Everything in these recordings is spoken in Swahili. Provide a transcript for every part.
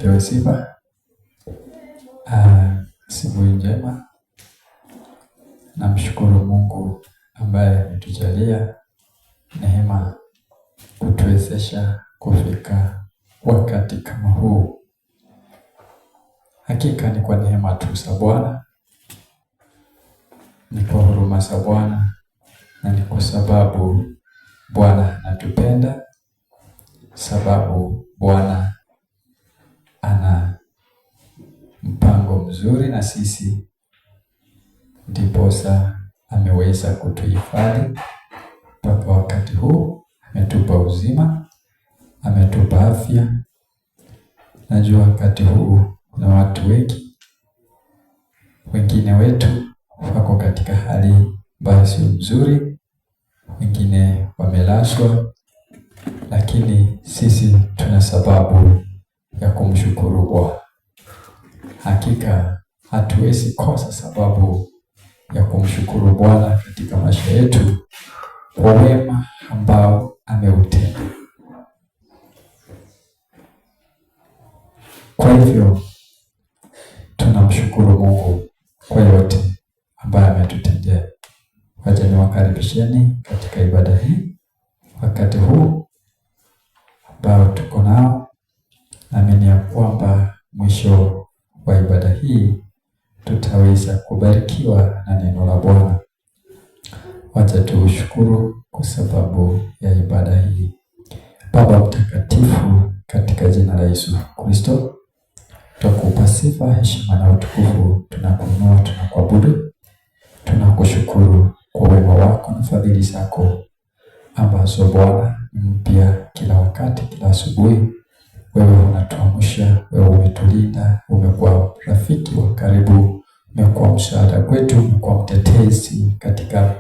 apewe sifa. Asubuhi njema. Namshukuru Mungu ambaye ametujalia neema kutuwezesha kufika wakati kama huu. Hakika ni kwa neema tu za Bwana, ni kwa huruma za Bwana, na ni kwa sababu Bwana anatupenda, sababu Bwana ana mpango mzuri na sisi, ndiposa ameweza kutuhifadhi mpaka wakati huu. Ametupa uzima, ametupa afya. Najua wakati huu kuna watu wengi, wengine wetu wako katika hali ambayo sio nzuri, wengine wamelazwa, lakini sisi tuna sababu ya kumshukuru Bwana. Hakika hatuwezi kosa sababu ya kumshukuru Bwana katika maisha yetu kwa wema ambao ameutenda. Kwa hivyo tunamshukuru Mungu kwa yote ambayo ametutendea. Wacha niwakaribisheni katika ibada hii wakati huu ambao tuko nao. Naamini ya kwamba mwisho wa ibada hii tutaweza kubarikiwa na neno la Bwana. Wacha tuushukuru kwa sababu ya ibada hii. Baba mtakatifu, katika jina la Yesu Kristo, tunakupa sifa, heshima na utukufu. Tunakuinua, tunakuabudu, tunakushukuru kwa wema wako na fadhili zako ambazo Bwana mpya kila wakati, kila asubuhi. Wewe unatuamsha, wewe umetulinda, umekuwa rafiki wa karibu, umekuwa msaada kwetu, umekuwa mtetezi katika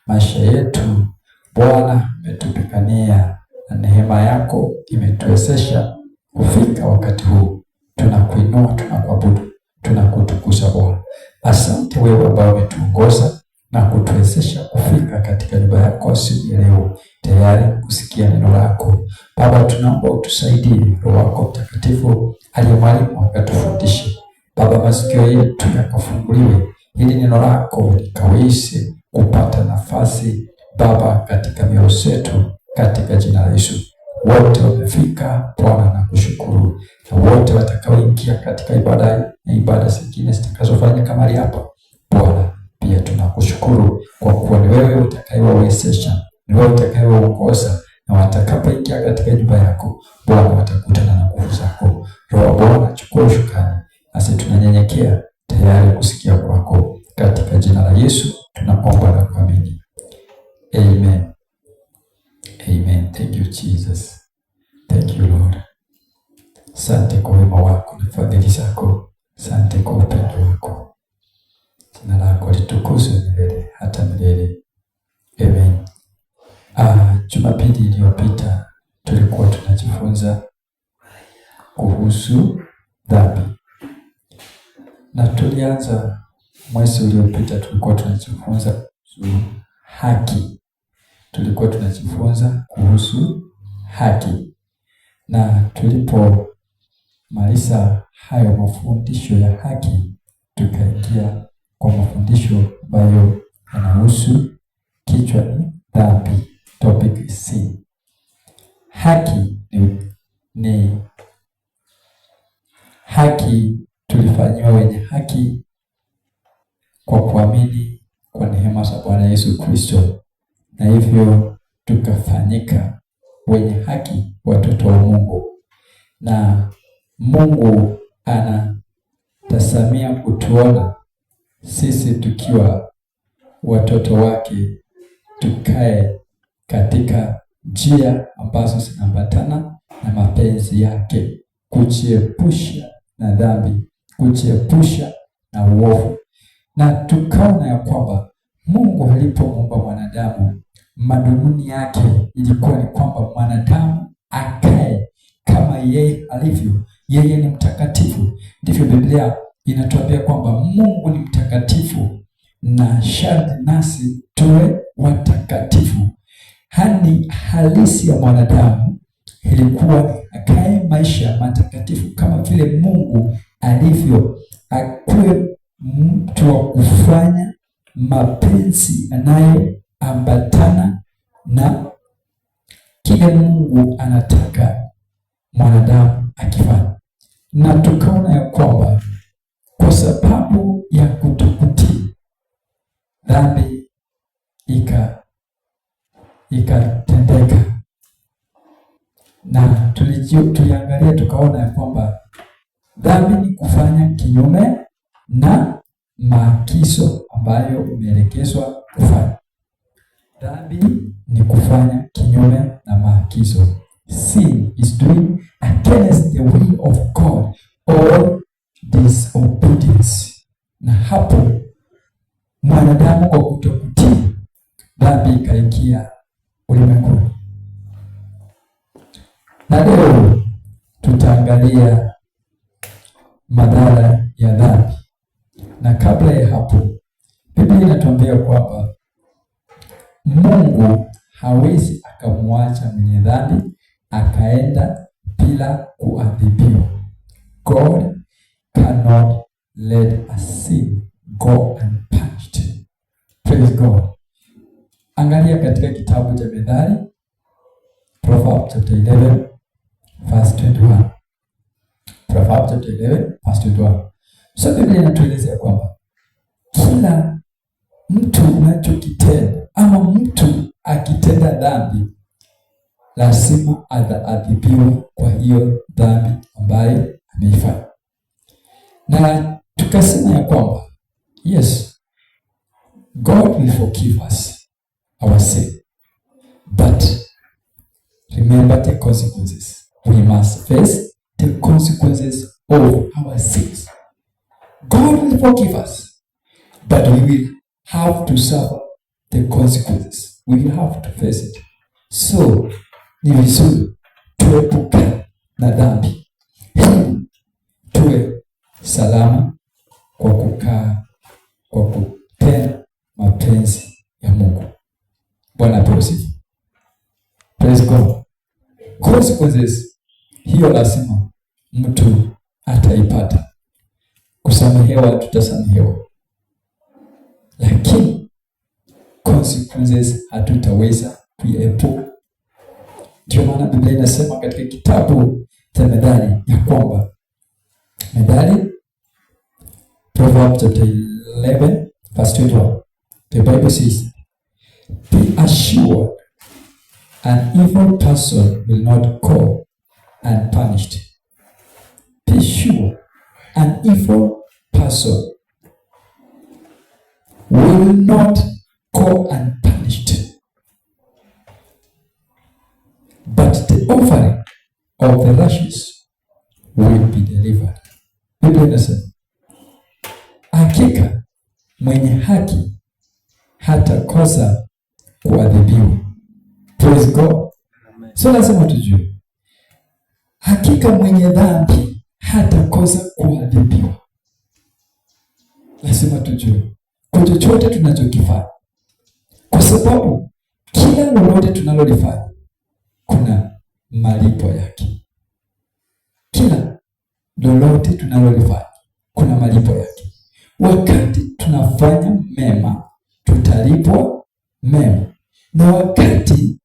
maisha yetu. Bwana, umetupigania na neema yako imetuwezesha kufika wakati huu. Tunakuinua, tunakuabudu, tunakutukuza Bwana. Asante wewe ambao umetuongoza na kutuwezesha kufika katika nyumba yako siku ya leo, tayari kusikia neno lako. Baba, tunaomba utusaidie, Roho wako Mtakatifu aliye mwalimu akatufundishe. Baba, masikio yetu yakafunguliwe ili neno lako likaweze kupata nafasi Baba katika mioyo yetu, katika jina la Yesu. Wote wamefika Bwana na kushukuru, na wote watakaoingia katika ibada na ibada zingine zitakazofanyika mahali hapa Bwana, pia tunakushukuru kwa kuwa ni wewe utakayewawezesha, ni wewe utakayewaongoza, na watakapoingia katika nyumba yako Bwana watakutana na nguvu zako. Roho Bwana, chukua usukani, nasi tunanyenyekea tayari kusikia kwako, katika jina la Yesu tunaomba na kuamini. Amen. Amen. Thank you Jesus. Thank you Lord. Asante kwa wema wako na fadhili zako. Asante kwa upendo wako. Jina lako litukuzwe milele hata milele. Amen. Jumapili iliyopita tulikuwa tunajifunza kuhusu dhambi. Na tulianza mwezi uliopita tulikuwa tunajifunza kuhusu haki. Tulikuwa tunajifunza kuhusu haki. Na tulipomaliza hayo mafundisho ya haki, tukaingia kwa mafundisho ambayo yanahusu kichwa ni dhambi, topic C. Haki ni haki. Tulifanywa wenye haki kwa kuamini kwa neema za Bwana Yesu Kristo, na hivyo tukafanyika wenye haki, watoto wa Mungu. Na Mungu anatazamia kutuona sisi tukiwa watoto wake, tukae katika njia ambazo zinaambatana na mapenzi yake, kujiepusha na dhambi, kujiepusha na uovu. Na tukaona ya kwamba Mungu alipomuumba mwanadamu, madhumuni yake ilikuwa ni kwamba mwanadamu akae kama yeye alivyo. Yeye ni mtakatifu. Ndivyo Biblia inatuambia kwamba Mungu ni mtakatifu na sharti nasi tuwe watakatifu. Hali halisi ya mwanadamu ilikuwa akae maisha matakatifu kama vile Mungu alivyo, akuwe mtu wa kufanya mapenzi yanayoambatana na kile Mungu anataka mwanadamu akifanya. Na tukaona ya kwamba kwa sababu ya kutokutii, dhambi ikatendeka, na tuliangalia tukaona ya kwamba dhambi ni kufanya kinyume na maagizo ambayo umeelekezwa kufanya. Dhambi ni kufanya kinyume na maagizo. Sin is doing against the will of God or disobedience. Na hapo mwanadamu kwa kutokutii, dhambi ikaingia ulimwenguni. Na leo tutaangalia madhara ya dhambi. Na kabla ya hapo, Biblia inatuambia kwamba Mungu hawezi akamwacha mwenye dhambi akaenda bila kuadhibiwa. God cannot let a sin go unpunished. Praise God. Angalia katika kitabu cha Methali, Proverbs chapter 11 verse 21. Proverbs chapter 11 verse 21. So Biblia inatueleza kwamba kila mtu unachokitenda ama mtu akitenda dhambi lazima adhibiwe kwa hiyo dhambi ambayo ameifanya. Na tukasema ya kwamba yes, God will forgive us our sin, but remember the consequences. We must face the consequences of our sins. God will forgive us, but we will have to suffer the consequences. We will have to face it. So ni vizuri tuepuke na dhambi ili tuwe salama kwa kukaa, kwa kutenda mapenzi ya Mungu. Bwana asifiwe. Praise God. Consequences hiyo lazima mtu ataipata. Kusamehewa tutasamehewa, lakini consequences hatutaweza kuepuka. Ndio maana Biblia inasema katika kitabu cha Methali ya kwamba, Methali Proverbs chapter 11 verse 21, the Bible says, be assured an evil person will not go unpunished. Be sure an evil person will not go unpunished, but the offering of the righteous will be delivered. Biblia inasema hakika mwenye haki hatakosa kuadhibiwa. Praise God. So lazima tujue, hakika mwenye dhambi hatakosa kuadhibiwa. Lazima tujue kwa chochote tunachokifanya, kwa sababu kila lolote tunalolifanya kuna malipo yake. Kila lolote tunalolifanya kuna malipo yake. Wakati tunafanya mema tutalipwa mema, na wakati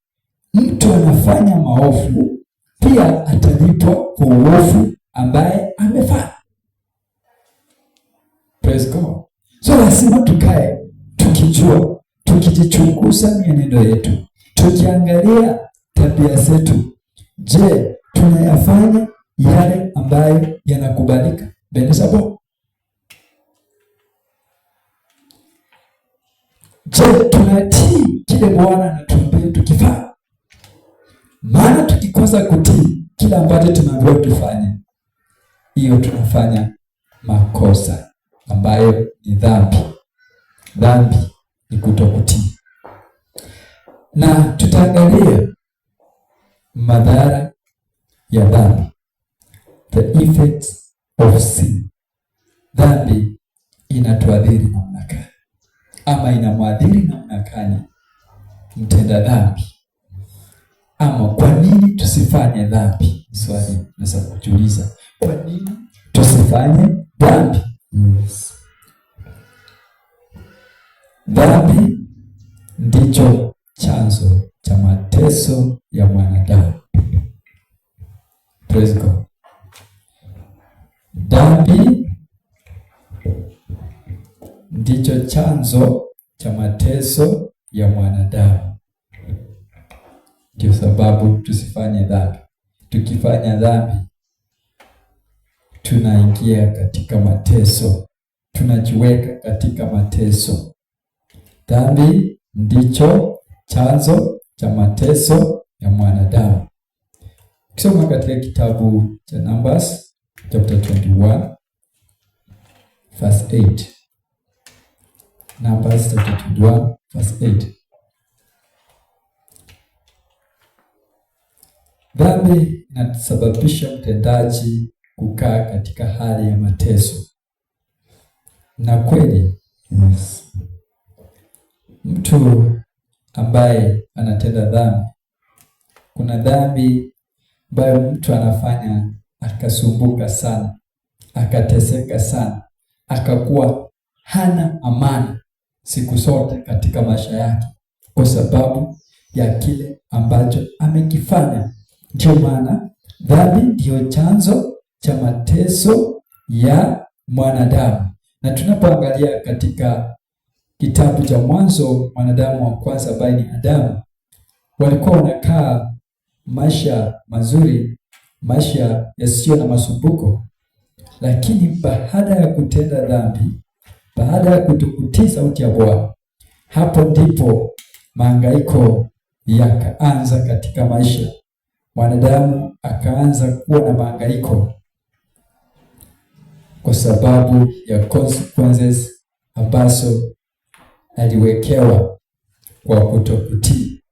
mtu anafanya maovu pia atalipwa kwa uovu ambaye amefanya. Praise God. So lazima tukae tukijua, tukijichunguza mienendo yetu, tukiangalia tabia zetu. Je, tunayafanya yale ambayo yanakubalika mbele za Bwana? Je, tunatii kile Bwana anatuambia tukifanya? Maana tukikosa kutii kile ambacho tunaambiwa tufanye, hiyo tunafanya makosa ambayo ni dhambi. Dhambi ni kutokutii. Na tutaangalia madhara ya dhambi, the effects of sin. Dhambi inatuadhiri namna gani, ama inamwadhiri namna gani mtenda dhambi? Ama kwa nini tusifanye dhambi? Swali naweza kujiuliza, kwa nini tusifanye dhambi? Dhambi ndicho chanzo cha mateso ya mwanadamu. Praise God. Dhambi ndicho chanzo cha mateso ya mwanadamu. Ndio sababu tusifanye dhambi. Tukifanya dhambi, tunaingia katika mateso, tunajiweka katika mateso. Dhambi ndicho chanzo cha mateso ya mwanadamu. Ukisoma katika kitabu cha Numbers chapter 21 verse 8. Numbers chapter 21 verse 8. Dhambi inasababisha mtendaji kukaa katika hali ya mateso. Na kweli, mtu ambaye anatenda dhambi, kuna dhambi ambayo mtu anafanya akasumbuka sana, akateseka sana, akakuwa hana amani siku zote katika maisha yake kwa sababu ya kile ambacho amekifanya. Ndio maana dhambi ndio chanzo cha mateso ya mwanadamu. Na tunapoangalia katika kitabu cha Mwanzo, mwanadamu wa kwanza ambaye ni Adamu, walikuwa wanakaa maisha mazuri, maisha yasiyo na masumbuko. Lakini baada ya kutenda dhambi, baada ya kutokutii sauti ya Bwana, hapo ndipo mahangaiko yakaanza katika maisha. Mwanadamu akaanza kuwa na mahangaiko kwa sababu ya consequences ambazo aliwekewa kwa kutokutii.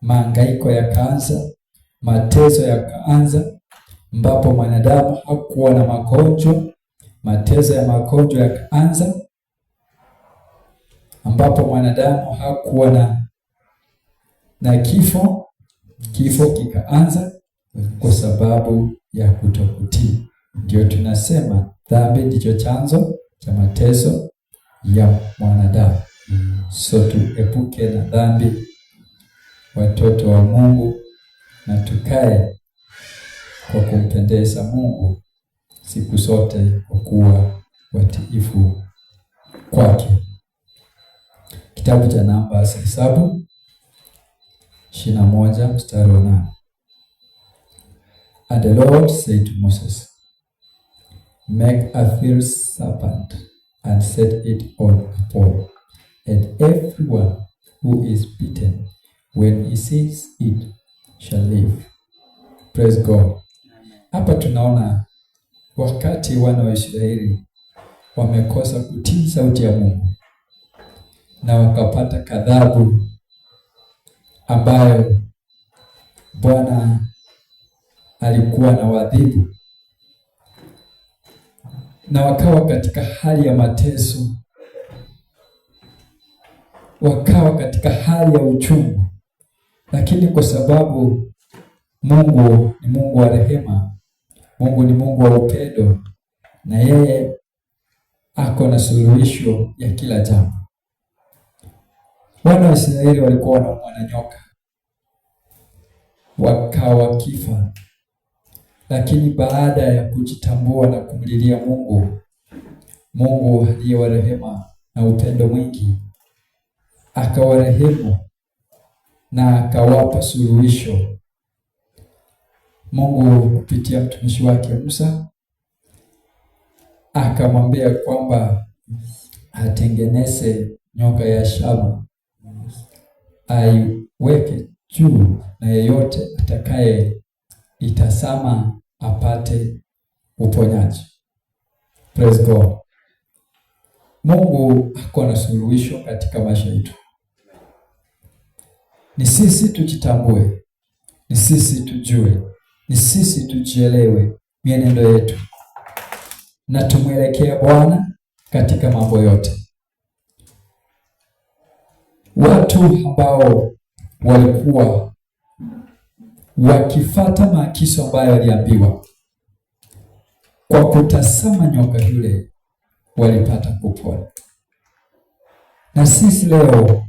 Mahangaiko yakaanza, mateso yakaanza, ambapo mwanadamu hakuwa na magonjwa, mateso ya magonjwa yakaanza, ambapo mwanadamu hakuwa na kifo kikaanza kwa sababu ya kutokutii. Ndio tunasema dhambi ndicho chanzo cha mateso ya mwanadamu. So tuepuke na dhambi, watoto wa Mungu, na tukae kwa kumpendeza Mungu siku zote kwa kuwa watiifu kwake. Kitabu cha Numbers, Hesabu 21 mstari wa 8. And the Lord said to Moses, make a fierce serpent and set it on a pole, and everyone who is bitten when he sees it shall live. Praise God. Hapa tunaona wakati wana wa Israeli wamekosa kutii sauti ya Mungu na wakapata kadhabu ambayo Bwana alikuwa na wadhibu, na wakawa katika hali ya mateso, wakawa katika hali ya uchungu. Lakini kwa sababu Mungu ni Mungu wa rehema, Mungu ni Mungu wa upendo, na yeye ako na suluhisho ya kila jambo. Wana wa Israeli walikuwa wanaumwa na nyoka, wakawa kifa. Lakini baada ya kujitambua na kumlilia Mungu, Mungu aliye wa rehema na upendo mwingi, akawarehemu na akawapa suluhisho. Mungu kupitia mtumishi wake Musa akamwambia kwamba atengeneze nyoka ya shaba, aiweke juu, na yeyote atakaye itasama apate uponyaji. Praise God. Mungu ako na suluhisho katika maisha yetu. Ni sisi tujitambue, ni sisi tujue, ni sisi tujielewe mienendo yetu, na tumwelekea Bwana katika mambo yote. Watu ambao walikuwa wakifata maagizo ambayo waliambiwa. Kwa kutazama nyoka yule walipata kupona. Na sisi leo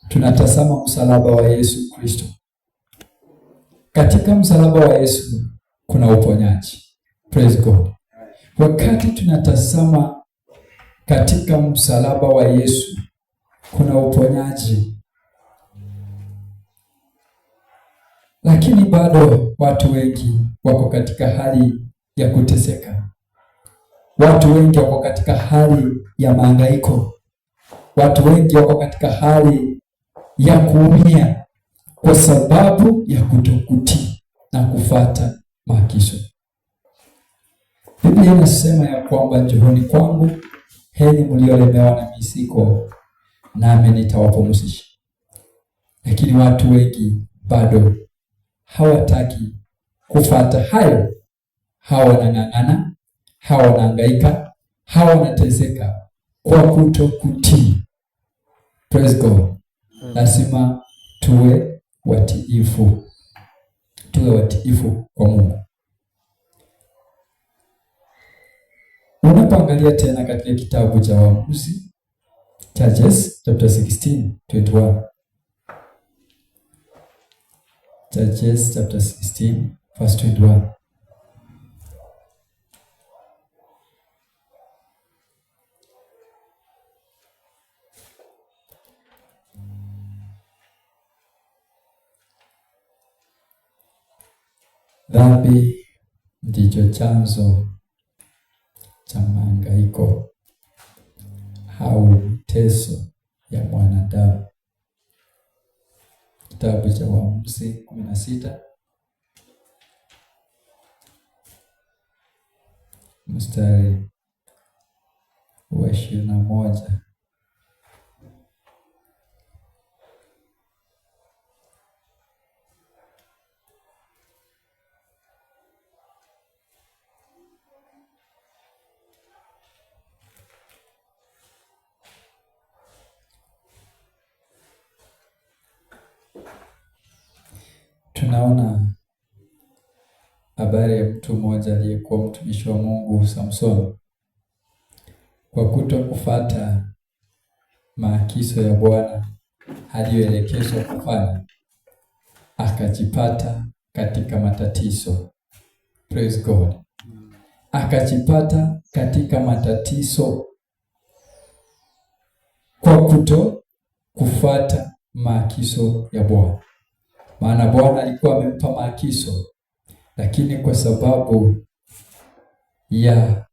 tunatazama msalaba wa Yesu Kristo. Katika msalaba wa Yesu kuna uponyaji. Praise God. Wakati tunatazama katika msalaba wa Yesu kuna uponyaji. Lakini bado watu wengi wako katika hali ya kuteseka. Watu wengi wako katika hali ya mahangaiko. Watu wengi wako katika hali ya kuumia kwa sababu ya kutokutii na kufuata maagizo. Biblia inasema ya kwamba njooni kwangu heri mliolemewa na mizigo, nami nitawapumzisha. Lakini watu wengi bado hawataki kufuata hayo. Hawa wanang'ang'ana, hawa wanahangaika, hawa wanateseka kwa kutokutii. Praise God. Lazima tuwe watiifu. Tuwe watiifu kwa Mungu. Unapoangalia tena katika kitabu cha Waamuzi, Judges chapter 16:21. Judges chapter 16 verse 21. Dhambi ndicho chanzo cha mahangaiko au mateso ya mwanadamu. Kitabu cha Waamuzi 16 mstari wa 21. Tunaona habari ya mtu mmoja aliyekuwa mtumishi wa Mungu, Samson. Kwa kutokufuata maagizo ya Bwana aliyoelekezwa kufanya, akajipata katika matatizo. Praise God. Akajipata katika matatizo kwa kutokufuata maagizo ya Bwana. Maana Bwana alikuwa amempa maagizo, lakini kwa sababu ya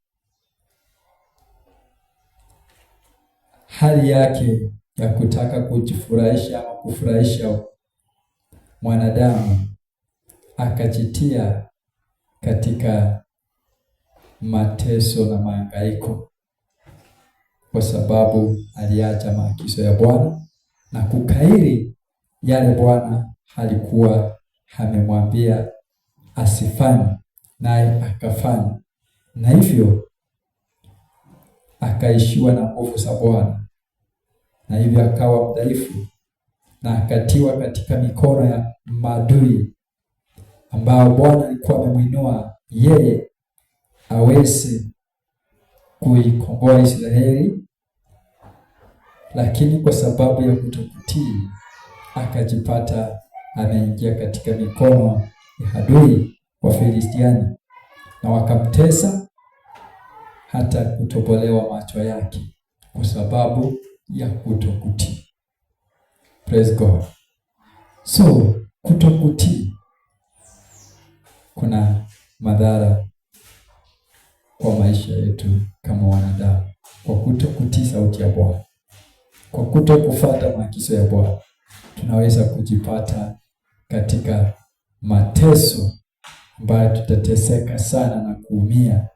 hali yake ya kutaka kujifurahisha ama kufurahisha mwanadamu, akajitia katika mateso na mahangaiko, kwa sababu aliacha maagizo ya Bwana na kukairi yale Bwana alikuwa amemwambia asifanye, naye akafanya, na hivyo akaishiwa na nguvu za Bwana, na hivyo akawa mdhaifu na akatiwa katika mikono ya maadui ambao Bwana alikuwa amemwinua yeye aweze kuikomboa Israeli, lakini kwa sababu ya kutokutii akajipata anaingia katika mikono ya adui wa Filistiani, na wakamtesa hata kutobolewa macho yake kwa sababu ya kutokutii. Praise God. So kutokutii kuna madhara kwa maisha yetu kama wanadamu. Kwa kutokutii sauti ya Bwana, kwa kutokufuata maagizo ya Bwana, tunaweza kujipata katika mateso ambayo tutateseka sana na kuumia.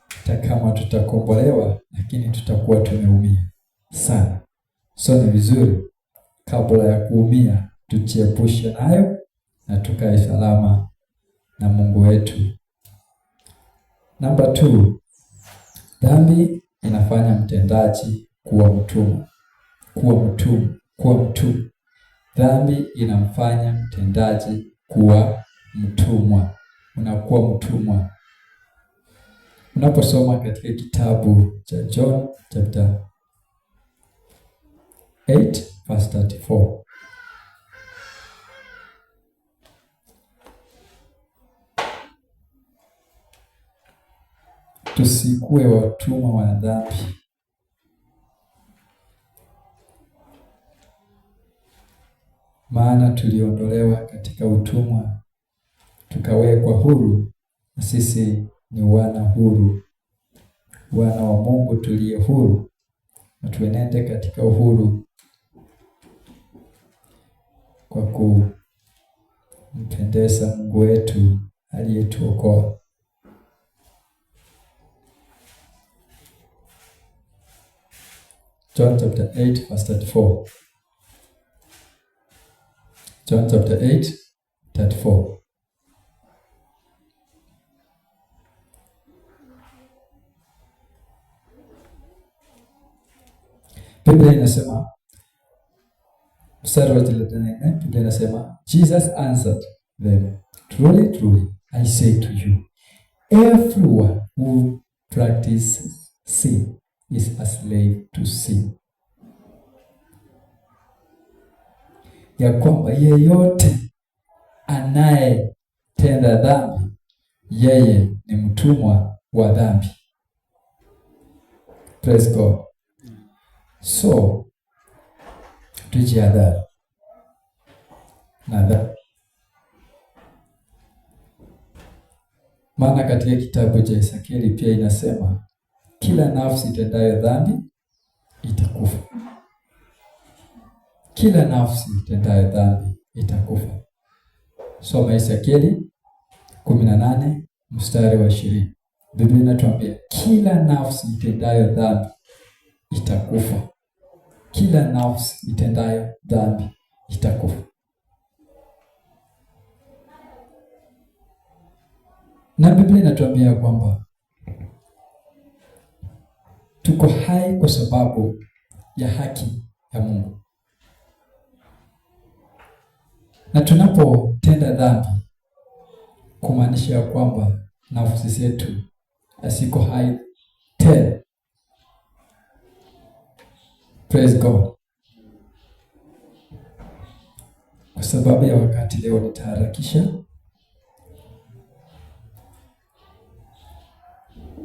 Hata kama tutakombolewa, lakini tutakuwa tumeumia sana. So ni vizuri kabla ya kuumia tujiepushe nayo na tukae salama na Mungu wetu. Number 2, dhambi inafanya mtendaji kuwa mtumwa. Dhambi inamfanya mtendaji kuwa mtumwa. Unakuwa mtumwa. Unaposoma katika kitabu cha John chapter 8 verse 34. Tusikuwe watumwa wa dhambi. Maana tuliondolewa katika utumwa tukawekwa huru, na sisi ni wana huru, wana wa Mungu tuliye huru, na tuenende katika uhuru kwa kumpendeza Mungu wetu aliyetuokoa. John chapter 8 verse 34. John chapter 8, 34. Biblia inasema, mstari wa 34, Biblia inasema, Jesus answered them, truly, truly, I say to you, everyone who practices sin is a slave to sin. Ya kwamba yeyote anayetenda dhambi, yeye ni mtumwa wa dhambi. Praise God. So, tujihadhari na dhambi. Maana katika kitabu cha Ezekieli pia inasema, kila nafsi itendayo dhambi itakufa. Kila nafsi itendayo dhambi itakufa. Soma Ezekieli 18 mstari wa 20. Biblia inatuambia kila nafsi itendayo dhambi itakufa. Kila nafsi itendayo dhambi itakufa. Na Biblia inatuambia kwamba tuko hai kwa sababu ya haki ya Mungu. Na tunapotenda dhambi, kumaanisha kwamba nafsi zetu asiko hai tena. Praise God. Kwa sababu ya wakati leo nitaharakisha.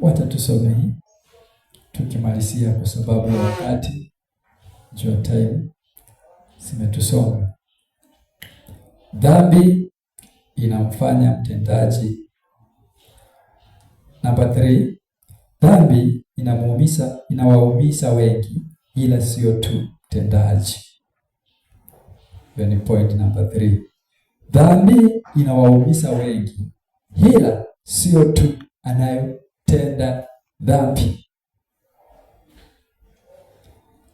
Wacha tusome hii tukimalizia, kwa sababu ya wakati, jua time zimetusonga. Dhambi inamfanya mtendaji. Number 3, dhambi inawaumiza wengi, ila sio tu mtendaji. Hiyo ni point number 3. Dhambi inawaumiza wengi, ila sio tu anayotenda dhambi.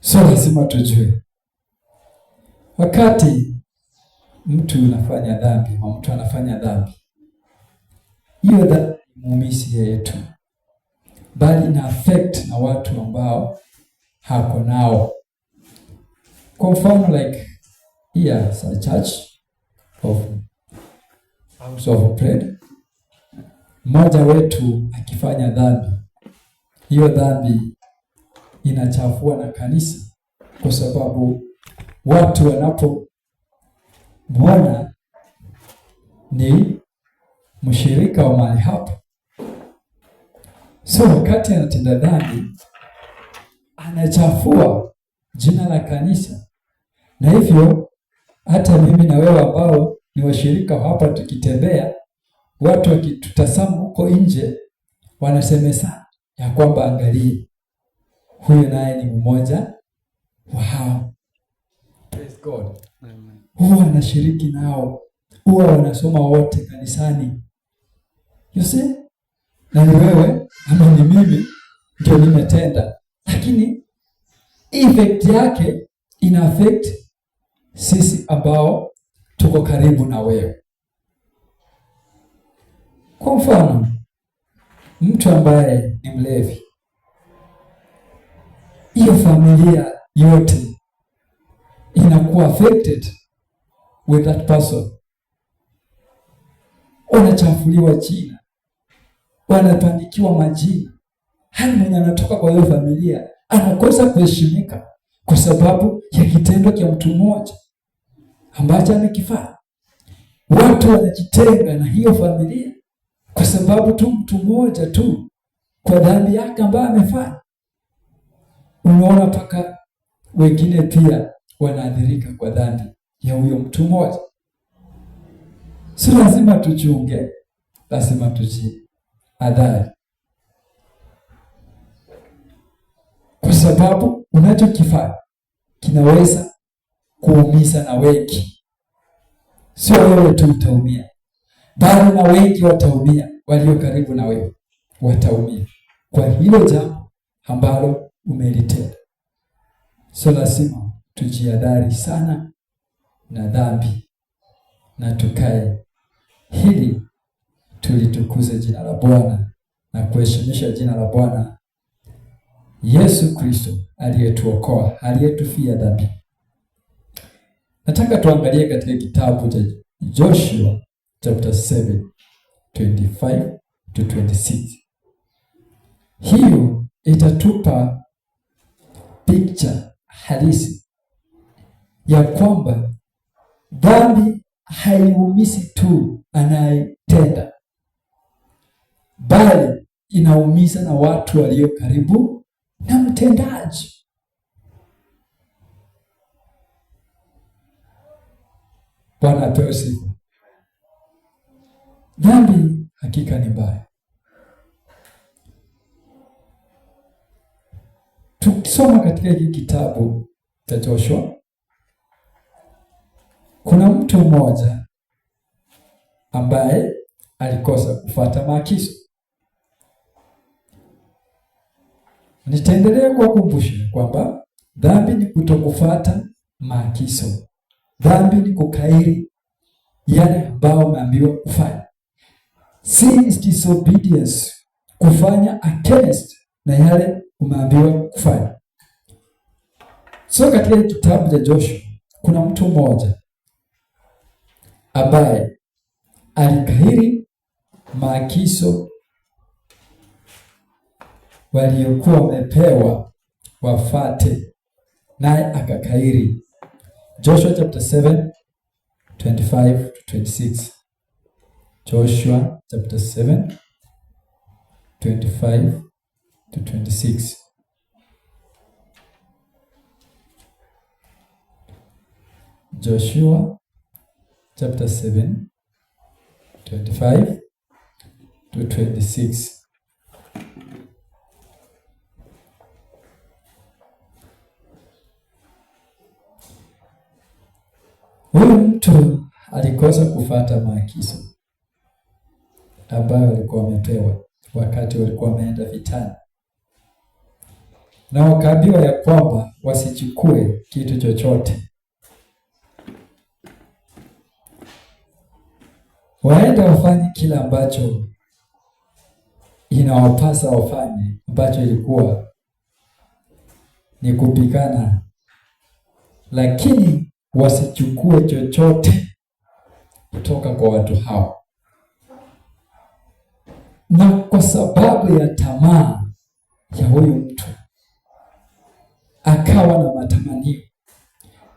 So lazima tujue, wakati mtu anafanya dhambi, hiyo dhambi muumizi yeye tu, bali ina affect na watu ambao hako nao. Kwa mfano like here a church of house of prayer, mmoja wetu akifanya dhambi, hiyo dhambi inachafua na kanisa, kwa sababu watu wanapomwona ni mshirika wa mahali hapo. So wakati anatenda dhambi, anachafua jina la kanisa. Na hivyo hata mimi na wewe ambao ni washirika hapa, tukitembea, watu wakitutazama huko nje, wanasemesa ya kwamba angalie, huyo naye ni mmoja wao. Praise God. Amen. Huwa anashiriki nao, huwa wanasoma wote kanisani. You see? Na ni wewe ama ni mimi ndio nimetenda, lakini effect yake ina affect sisi ambao tuko karibu na wewe. Kwa mfano, mtu ambaye ni mlevi, hiyo familia yote inakuwa affected with that person. Wanachafuliwa jina, wanapandikiwa majina. Hali mwenye anatoka kwa hiyo familia anakosa kuheshimika kwa sababu ya kitendo cha mtu mmoja ambacho amekifanya. Watu wanajitenga na hiyo familia kwa sababu tu mtu mmoja tu kwa dhambi yake ambayo amefanya. Unaona mpaka wengine pia wanaathirika kwa dhambi ya huyo mtu mmoja. Si lazima tuchunge, lazima tujiadhari, kwa sababu unachokifanya kinaweza kuumiza na wengi. Sio wewe tu utaumia, bali na wengi wataumia, walio karibu na wewe wataumia kwa hilo jambo ambalo umelitenda. So lazima tujiadhari sana na dhambi na tukae hili tulitukuze jina la Bwana na kuheshimisha jina la Bwana Yesu Kristo aliyetuokoa, aliyetufia dhambi. Nataka tuangalie katika kitabu cha Joshua chapter 7:25-26. Hiyo itatupa picha halisi ya kwamba dhambi haiumizi tu anayetenda, bali inaumiza na watu walio karibu na mtendaji. Bwana apewe sifa. Dhambi hakika ni mbaya. Tukisoma katika hiki kitabu cha Joshua, kuna mtu mmoja ambaye alikosa kufuata maagizo. Nitaendelea kuwakumbusha kwamba dhambi ni kutokufuata maagizo. Dhambi ni kukairi yale ambayo umeambiwa kufanya. Sin is disobedience, kufanya against na yale umeambiwa kufanya. So katika kitabu cha Joshua kuna mtu mmoja ambaye alikairi maagizo waliokuwa wamepewa wafate, naye akakairi. Joshua chapter 7:25-26. Joshua chapter 7:25-26. Joshua chapter 7:25-26. Huyu mtu alikosa kufuata maagizo ambayo walikuwa wamepewa wakati walikuwa wameenda vitani, na wakaambiwa ya kwamba wasichukue kitu chochote, waende wafanye kila ambacho inawapasa wafanye, ambacho ilikuwa ni kupigana, lakini wasichukue chochote kutoka kwa watu hao. Na kwa sababu ya tamaa ya huyu mtu, akawa na matamanio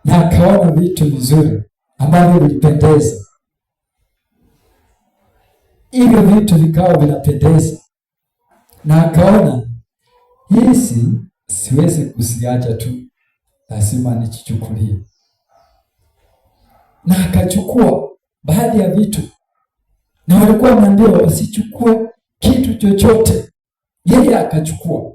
na akaona vitu vizuri ambavyo vilipendeza. Hivyo vitu vikawa vinapendeza, na akaona hizi siwezi kuziacha tu, lazima nichichukulie. Na akachukua baadhi ya vitu, na walikuwa wameambiwa wasichukue kitu chochote, yeye akachukua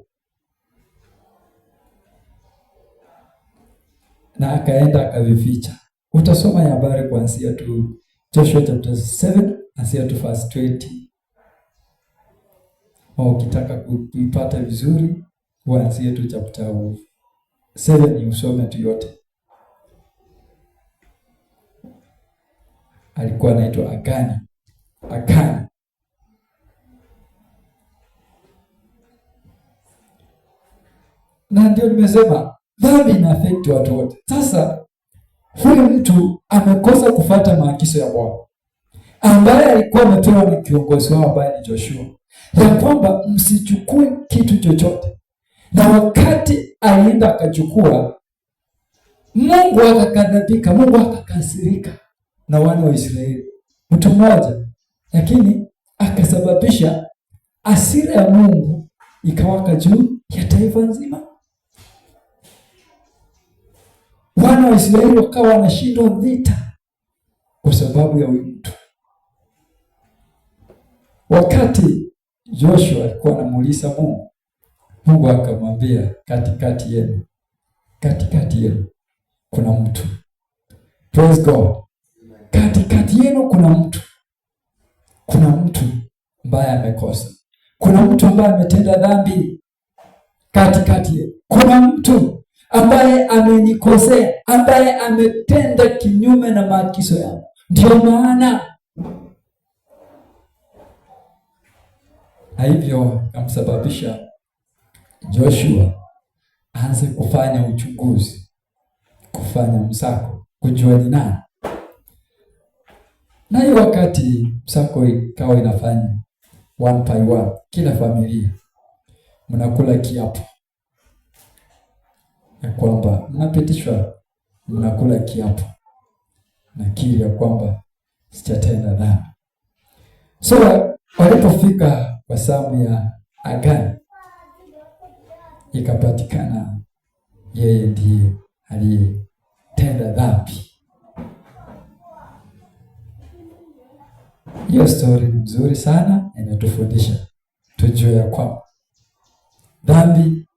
na akaenda akavificha. Utasoma ya habari kuanzia tu Joshua chapter 7 anzia tu verse 20. Ukitaka kuipata vizuri kuanzia tu chapter 7 usome tu yote. Alikuwa anaitwa Akani. Na ndio nimesema dhambi ina affect watu wote. Sasa huyu mtu amekosa kufuata maagizo ya Bwana ambaye alikuwa amepewa na kiongozi wao ambaye ni Joshua, ya kwamba msichukue kitu chochote. Na wakati alienda akachukua, Mungu akakadhabika, Mungu akakasirika na wana wa Israeli, mtu mmoja, lakini akasababisha hasira ya Mungu ikawaka juu ya taifa nzima. Wana wa Israeli wakawa wanashindwa vita kwa sababu ya huyu mtu. Wakati Joshua alikuwa anamuuliza Mungu, Mungu akamwambia, katikati yenu kuna mtu. Praise God. Katikati yenu kuna mtu ambaye amekosa. Kuna mtu ambaye ametenda dhambi. Katikati yenu kuna mtu ambaye amenikosea, ambaye ametenda kinyume na maagizo yangu. Ndio maana na hivyo kamsababisha Joshua aanze kufanya uchunguzi, kufanya msako, kujua ni nani. Na hiyo wakati msako ikawa inafanya one by one, kila familia mnakula kiapo ya kwamba mnakula kiapo na kili ya kwamba sijatenda dhambi. So walipofika kwa zamu ya Agani, ikapatikana yeye ndiye aliyetenda dhambi. Hiyo story ni nzuri sana, inatufundisha tujue ya kwamba dhambi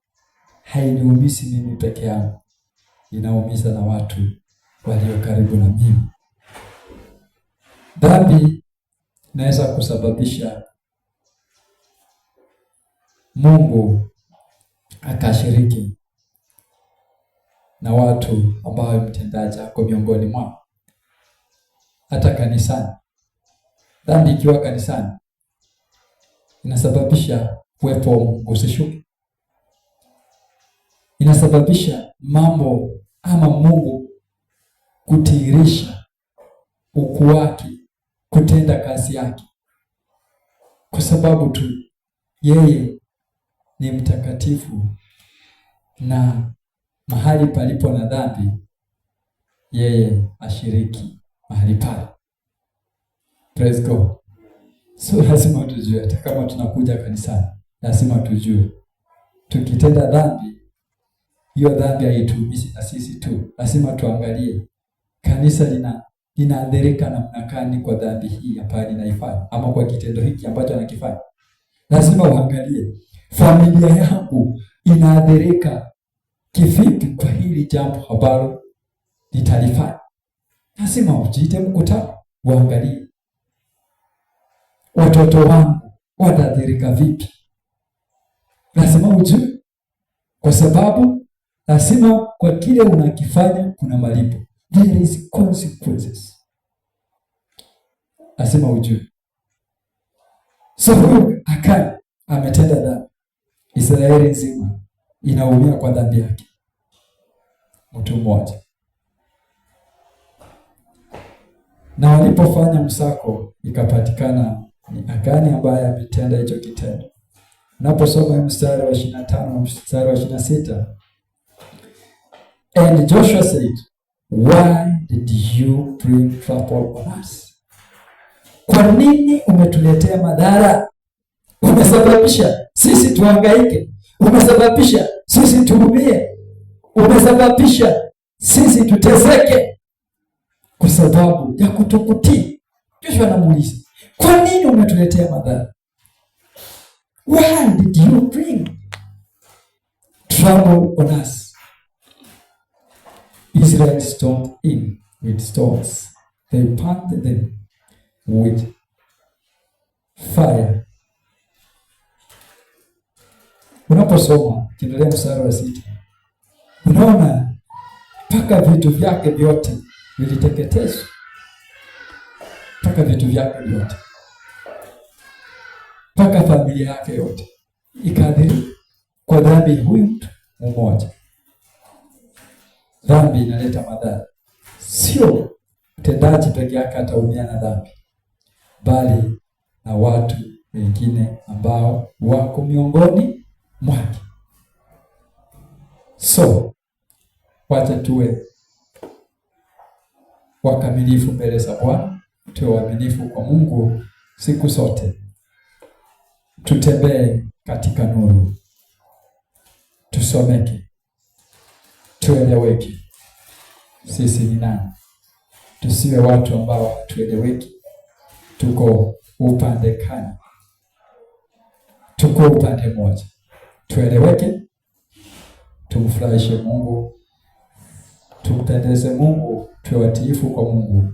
hainiumizi mimi peke yangu, inaumiza na watu walio karibu na mimi. Dhambi inaweza kusababisha Mungu akashiriki na watu ambao mtendaji ako miongoni mwao. Hata kanisani, dhambi ikiwa kanisani inasababisha uwepo wa Mungu usishuke. Inasababisha mambo ama Mungu kutiirisha ukuu wake, kutenda kazi yake, kwa sababu tu yeye ni mtakatifu, na mahali palipo na dhambi yeye ashiriki mahali pale. Praise God. So lazima tujue, hata kama tunakuja kanisani, lazima tujue tukitenda dhambi, hiyo dhambi haitumishi na sisi tu. Lazima tuangalie kanisa linaathirika namna gani kwa dhambi hii ambayo ninaifanya, ama kwa kitendo hiki ambacho nakifanya. Lazima uangalie familia yangu inaathirika kivipi kwa hili jambo ambalo nitalifanya. Lazima ujiite mkutano, uangalie watoto wangu wataathirika vipi. Lazima ujue, kwa sababu lazima kwa kile unakifanya kuna malipo. There is consequences. Lazima ujue. So huyu Akani ametenda dhambi. Israeli nzima inaumia kwa dhambi yake. Mtu mmoja. Na walipofanya msako, ikapatikana ni Akani ambaye ametenda hicho kitendo. Unaposoma mstari wa 25 na mstari wa 26. And Joshua said, why did you bring trouble on us? Kwa nini umetuletea madhara? Umesababisha sisi tuhangaike. Umesababisha sisi tuumie. Umesababisha sisi tuteseke kwa sababu ya kutokutii. Joshua anamuuliza, kwa nini umetuletea madhara? Why did you bring trouble on us? Israel stormed in with stones. They pumped them with fire. Unaposoma kiendelea mstari wa 6, unaona mpaka vitu vyake vyote viliteketezwa. Mpaka vitu vyake vyote, mpaka familia yake yote ikaathirika kwa dhambi huyu mtu mmoja. Dhambi inaleta madhara sio mtendaji peke yake ataumia na dhambi, bali na watu wengine ambao wako miongoni mwake. So wacha tuwe wakamilifu mbele za Bwana, tuwe waaminifu kwa Mungu siku zote, tutembee katika nuru, tusomeke, tueleweke sisi ni nani. Tusiwe watu ambao hatueleweki, tuko upande kani, tuko upande moja. Tueleweke, tumfurahishe Mungu, tumpendeze Mungu, tuwe watiifu kwa Mungu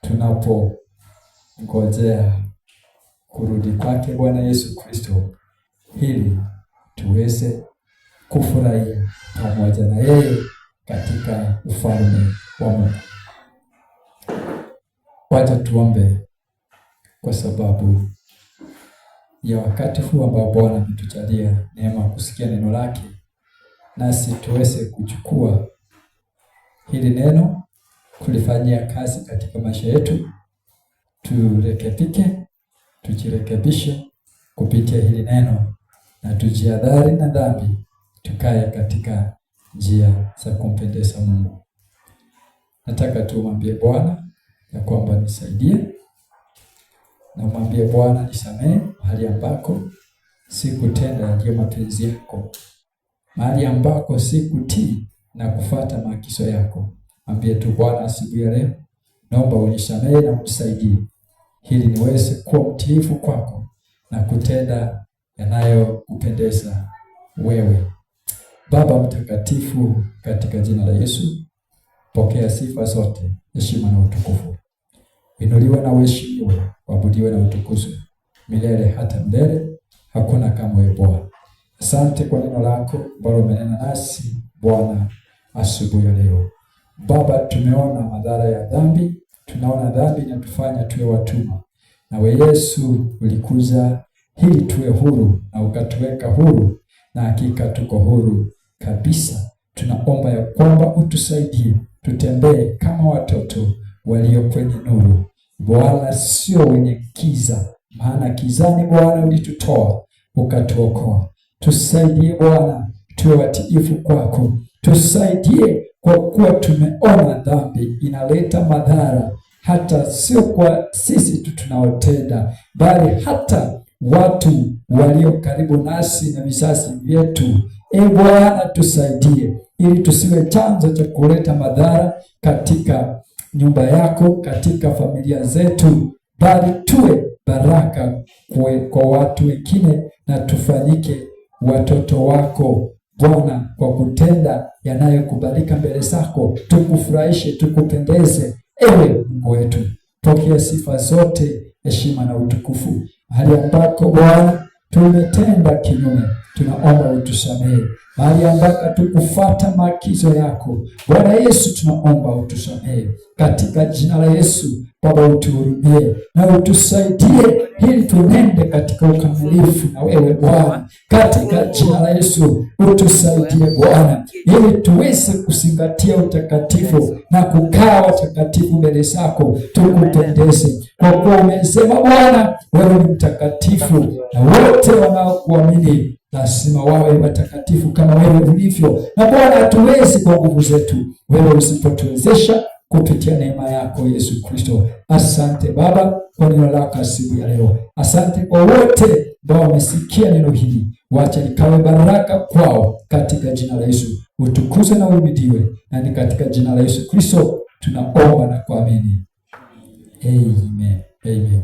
tunapongojea kurudi kwake Bwana Yesu Kristo, ili tuweze kufurahia pamoja na yeye katika ufalme wa Mungu. Wacha tuombe kwa sababu ya wakati huu ambao Bwana ametujalia neema kusikia neno lake, nasi tuweze kuchukua hili neno kulifanyia kazi katika maisha yetu, turekebike, tujirekebishe kupitia hili neno, na tujiadhari na dhambi, tukae katika njia za kumpendeza Mungu. Nataka tumwambie Bwana ya kwamba nisaidie, na umwambie Bwana nisamehe mahali ambako sikutenda yaliyo mapenzi yako, mahali ambako sikutii na kufuata maagizo yako. Mwambie tu Bwana asubuhi ya leo, naomba unisamehe na unisaidie ili niweze kuwa mtiifu kwako na kutenda yanayokupendeza wewe. Baba mtakatifu, katika jina la Yesu, pokea sifa zote, heshima na utukufu. Inuliwe na uheshimiwe, waabudiwe na utukuzwe milele hata milele. Hakuna kama wewe Bwana. Asante kwa neno lako ambalo umenena nasi Bwana asubuhi ya leo. Baba, tumeona madhara ya dhambi, tunaona dhambi inatufanya tuwe watumwa. Na wewe Yesu ulikuja ili tuwe huru na ukatuweka huru, na hakika tuko huru kabisa. Tunaomba ya kwamba utusaidie tutembee kama watoto walio kwenye nuru Bwana, sio wenye giza, maana gizani Bwana ulitutoa ukatuokoa. Tusaidie Bwana tuwe watiifu kwako, tusaidie kwa kuwa tumeona dhambi inaleta madhara, hata sio kwa sisi tu tunaotenda, bali hata watu walio karibu nasi na vizazi vyetu. Bwana tusaidie ili tusiwe chanzo cha kuleta madhara katika nyumba yako, katika familia zetu, bali tuwe baraka kwa watu wengine, na tufanyike watoto wako Bwana kwa kutenda yanayokubalika mbele zako. Tukufurahishe, tukupendeze ewe Mungu wetu. Pokea sifa zote, heshima na utukufu. Mahali ambako Bwana tumetenda kinyume, tunaomba utusamehe. Mahali ambako tukufuata maagizo yako Bwana Yesu, tunaomba utusamehe katika jina la Yesu. Baba, utuhurumie na utusaidie ili tunende katika ukamilifu na wewe Bwana, katika jina la Yesu. Utusaidie Bwana ili tuweze kuzingatia utakatifu na kukaa watakatifu mbele zako, tukupendeze, kwa kuwa umesema Bwana wewe ni mtakatifu, na wote wanaokuamini lazima wawe watakatifu kama wewe ulivyo. Na Bwana, hatuwezi kwa nguvu zetu, wewe usipotuwezesha kupitia neema yako Yesu Kristo. Asante Baba kwa neno lako asubuhi ya leo. Asante kwa wote ambao wamesikia neno hili, wacha likawe baraka kwao katika jina la Yesu. Utukuzwe na uhimidiwe, na ni katika jina la Yesu Kristo tunaomba na kuamini. Amen. Amen.